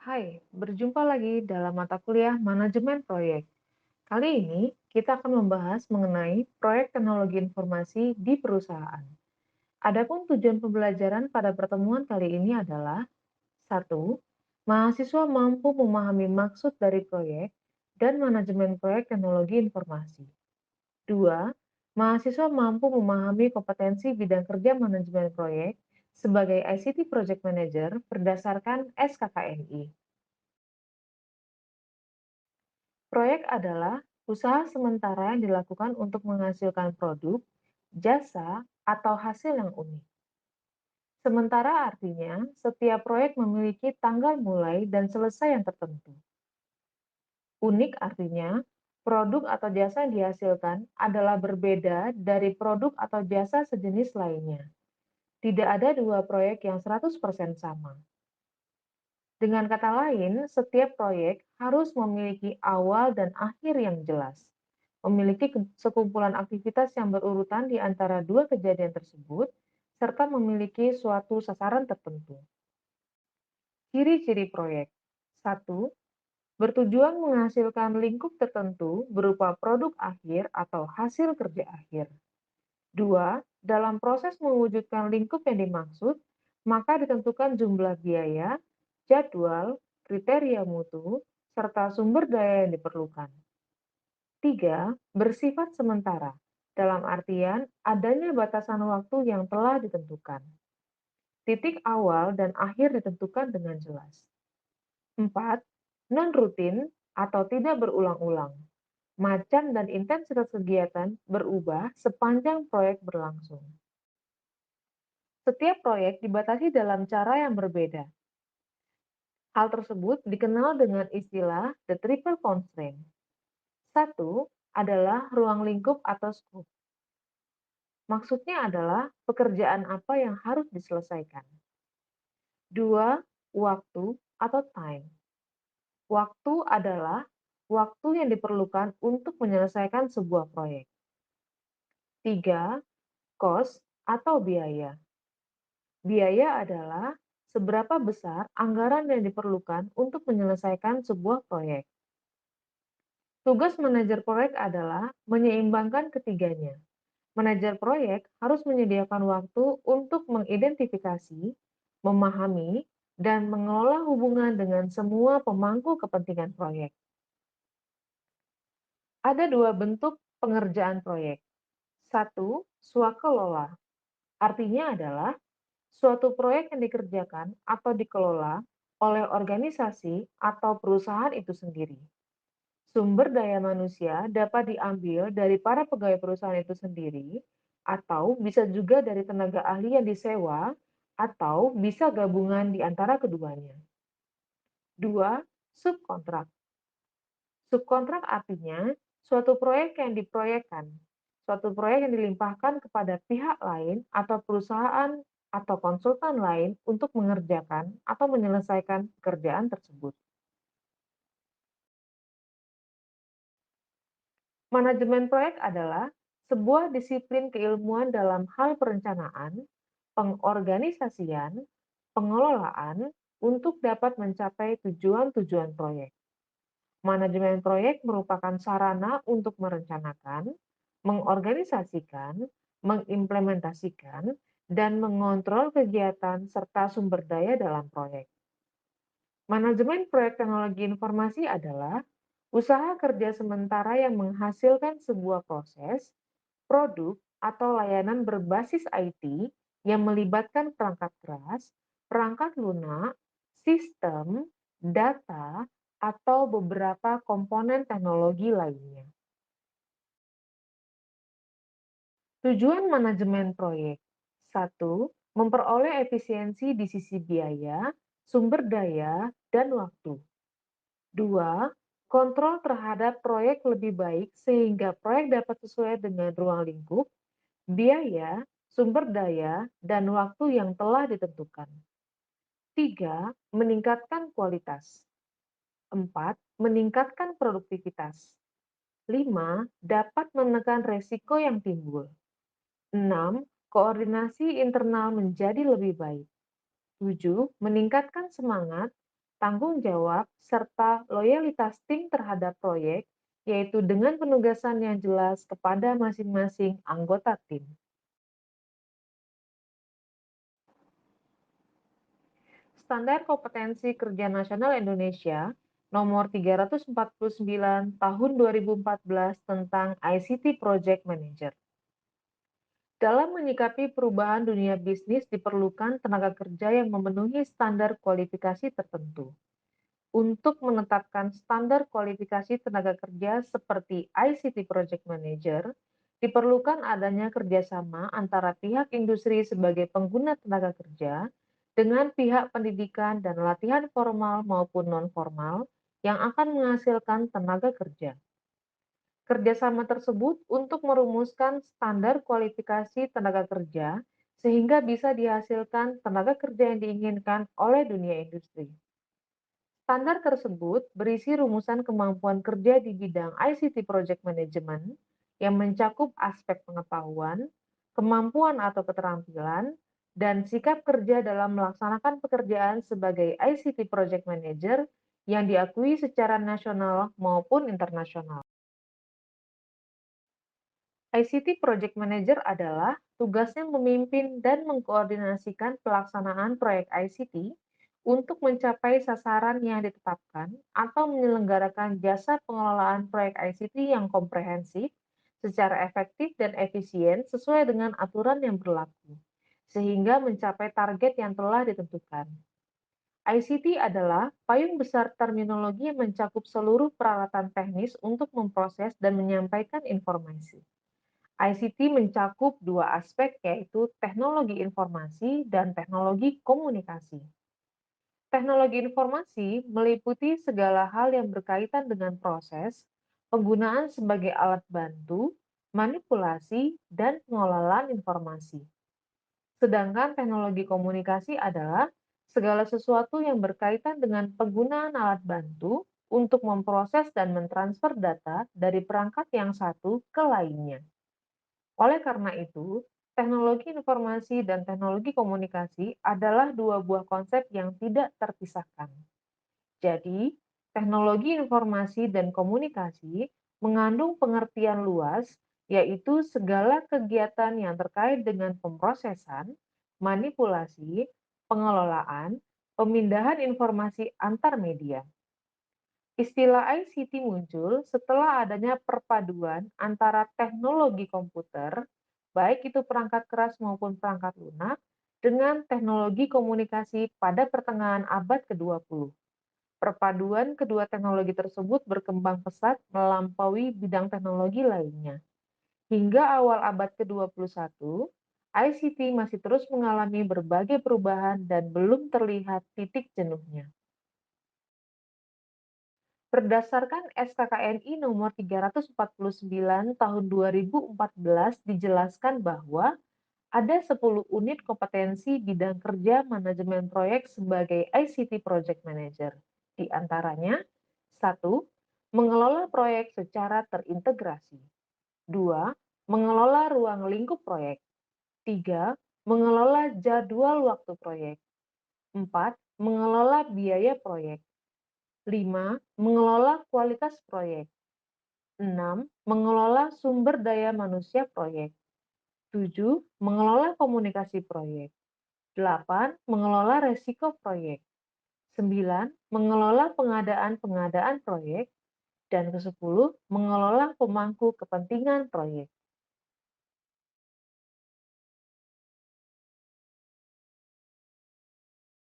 Hai, berjumpa lagi dalam mata kuliah Manajemen Proyek. Kali ini kita akan membahas mengenai proyek teknologi informasi di perusahaan. Adapun tujuan pembelajaran pada pertemuan kali ini adalah: satu, mahasiswa mampu memahami maksud dari proyek dan manajemen proyek teknologi informasi. Dua, mahasiswa mampu memahami kompetensi bidang kerja manajemen proyek sebagai ICT Project Manager berdasarkan SKKNI. Proyek adalah usaha sementara yang dilakukan untuk menghasilkan produk, jasa, atau hasil yang unik. Sementara artinya, setiap proyek memiliki tanggal mulai dan selesai yang tertentu. Unik artinya, produk atau jasa yang dihasilkan adalah berbeda dari produk atau jasa sejenis lainnya. Tidak ada dua proyek yang 100% sama. Dengan kata lain, setiap proyek harus memiliki awal dan akhir yang jelas, memiliki sekumpulan aktivitas yang berurutan di antara dua kejadian tersebut, serta memiliki suatu sasaran tertentu. Ciri-ciri proyek: 1. Bertujuan menghasilkan lingkup tertentu berupa produk akhir atau hasil kerja akhir. 2. Dalam proses mewujudkan lingkup yang dimaksud, maka ditentukan jumlah biaya, jadwal, kriteria mutu, serta sumber daya yang diperlukan. 3. Bersifat sementara, dalam artian adanya batasan waktu yang telah ditentukan. Titik awal dan akhir ditentukan dengan jelas. 4. Non-rutin atau tidak berulang-ulang. Macam dan intensitas kegiatan berubah sepanjang proyek berlangsung. Setiap proyek dibatasi dalam cara yang berbeda. Hal tersebut dikenal dengan istilah the triple constraint. Satu adalah ruang lingkup atau scope. Maksudnya adalah pekerjaan apa yang harus diselesaikan. Dua, waktu atau time. Waktu adalah waktu yang diperlukan untuk menyelesaikan sebuah proyek. Tiga, cost atau biaya. Biaya adalah seberapa besar anggaran yang diperlukan untuk menyelesaikan sebuah proyek. Tugas manajer proyek adalah menyeimbangkan ketiganya. Manajer proyek harus menyediakan waktu untuk mengidentifikasi, memahami, dan mengelola hubungan dengan semua pemangku kepentingan proyek. Ada dua bentuk pengerjaan proyek. Satu, swakelola. Artinya adalah suatu proyek yang dikerjakan atau dikelola oleh organisasi atau perusahaan itu sendiri. Sumber daya manusia dapat diambil dari para pegawai perusahaan itu sendiri, atau bisa juga dari tenaga ahli yang disewa, atau bisa gabungan di antara keduanya. Dua, subkontrak. Subkontrak artinya suatu proyek yang diproyekkan, suatu proyek yang dilimpahkan kepada pihak lain atau perusahaan atau konsultan lain untuk mengerjakan atau menyelesaikan pekerjaan tersebut. Manajemen proyek adalah sebuah disiplin keilmuan dalam hal perencanaan, pengorganisasian, pengelolaan untuk dapat mencapai tujuan-tujuan proyek. Manajemen proyek merupakan sarana untuk merencanakan, mengorganisasikan, mengimplementasikan, dan mengontrol kegiatan serta sumber daya dalam proyek. Manajemen proyek teknologi informasi adalah usaha kerja sementara yang menghasilkan sebuah proses, produk, atau layanan berbasis IT yang melibatkan perangkat keras, perangkat lunak, sistem, data, atau beberapa komponen teknologi lainnya. Tujuan manajemen proyek: 1. Memperoleh efisiensi di sisi biaya, sumber daya, dan waktu. 2. Kontrol terhadap proyek lebih baik sehingga proyek dapat sesuai dengan ruang lingkup, biaya, sumber daya, dan waktu yang telah ditentukan. 3. Meningkatkan kualitas. 4. Meningkatkan produktivitas. 5. Dapat menekan resiko yang timbul. 6. Koordinasi internal menjadi lebih baik. 7. Meningkatkan semangat, tanggung jawab, serta loyalitas tim terhadap proyek, yaitu dengan penugasan yang jelas kepada masing-masing anggota tim. Standar Kompetensi Kerja Nasional Indonesia Nomor 349 Tahun 2014 tentang ICT Project Manager. Dalam menyikapi perubahan dunia bisnis diperlukan tenaga kerja yang memenuhi standar kualifikasi tertentu. Untuk menetapkan standar kualifikasi tenaga kerja seperti ICT Project Manager, diperlukan adanya kerjasama antara pihak industri sebagai pengguna tenaga kerja dengan pihak pendidikan dan latihan formal maupun non-formal yang akan menghasilkan tenaga kerja. Kerjasama tersebut untuk merumuskan standar kualifikasi tenaga kerja sehingga bisa dihasilkan tenaga kerja yang diinginkan oleh dunia industri. Standar tersebut berisi rumusan kemampuan kerja di bidang ICT Project Management yang mencakup aspek pengetahuan, kemampuan atau keterampilan, dan sikap kerja dalam melaksanakan pekerjaan sebagai ICT Project Manager yang diakui secara nasional maupun internasional. ICT Project Manager adalah tugasnya memimpin dan mengkoordinasikan pelaksanaan proyek ICT untuk mencapai sasaran yang ditetapkan atau menyelenggarakan jasa pengelolaan proyek ICT yang komprehensif secara efektif dan efisien sesuai dengan aturan yang berlaku, sehingga mencapai target yang telah ditentukan. ICT adalah payung besar terminologi yang mencakup seluruh peralatan teknis untuk memproses dan menyampaikan informasi. ICT mencakup dua aspek, yaitu teknologi informasi dan teknologi komunikasi. Teknologi informasi meliputi segala hal yang berkaitan dengan proses, penggunaan sebagai alat bantu, manipulasi, dan pengelolaan informasi. Sedangkan teknologi komunikasi adalah segala sesuatu yang berkaitan dengan penggunaan alat bantu untuk memproses dan mentransfer data dari perangkat yang satu ke lainnya. Oleh karena itu, teknologi informasi dan teknologi komunikasi adalah dua buah konsep yang tidak terpisahkan. Jadi, teknologi informasi dan komunikasi mengandung pengertian luas, yaitu segala kegiatan yang terkait dengan pemrosesan, manipulasi, pengelolaan, pemindahan informasi antar media. Istilah ICT muncul setelah adanya perpaduan antara teknologi komputer, baik itu perangkat keras maupun perangkat lunak, dengan teknologi komunikasi pada pertengahan abad ke-20. Perpaduan kedua teknologi tersebut berkembang pesat melampaui bidang teknologi lainnya. Hingga awal abad ke-21, ICT masih terus mengalami berbagai perubahan dan belum terlihat titik jenuhnya. Berdasarkan SKKNI nomor 349 tahun 2014 dijelaskan bahwa ada 10 unit kompetensi bidang kerja manajemen proyek sebagai ICT Project Manager. Di antaranya, 1. Mengelola proyek secara terintegrasi. 2. Mengelola ruang lingkup proyek. 3. Mengelola jadwal waktu proyek. 4. Mengelola biaya proyek. 5. Mengelola kualitas proyek. 6. Mengelola sumber daya manusia proyek. 7. Mengelola komunikasi proyek. 8. Mengelola resiko proyek. 9. Mengelola pengadaan-pengadaan proyek. Dan ke-10, mengelola pemangku kepentingan proyek.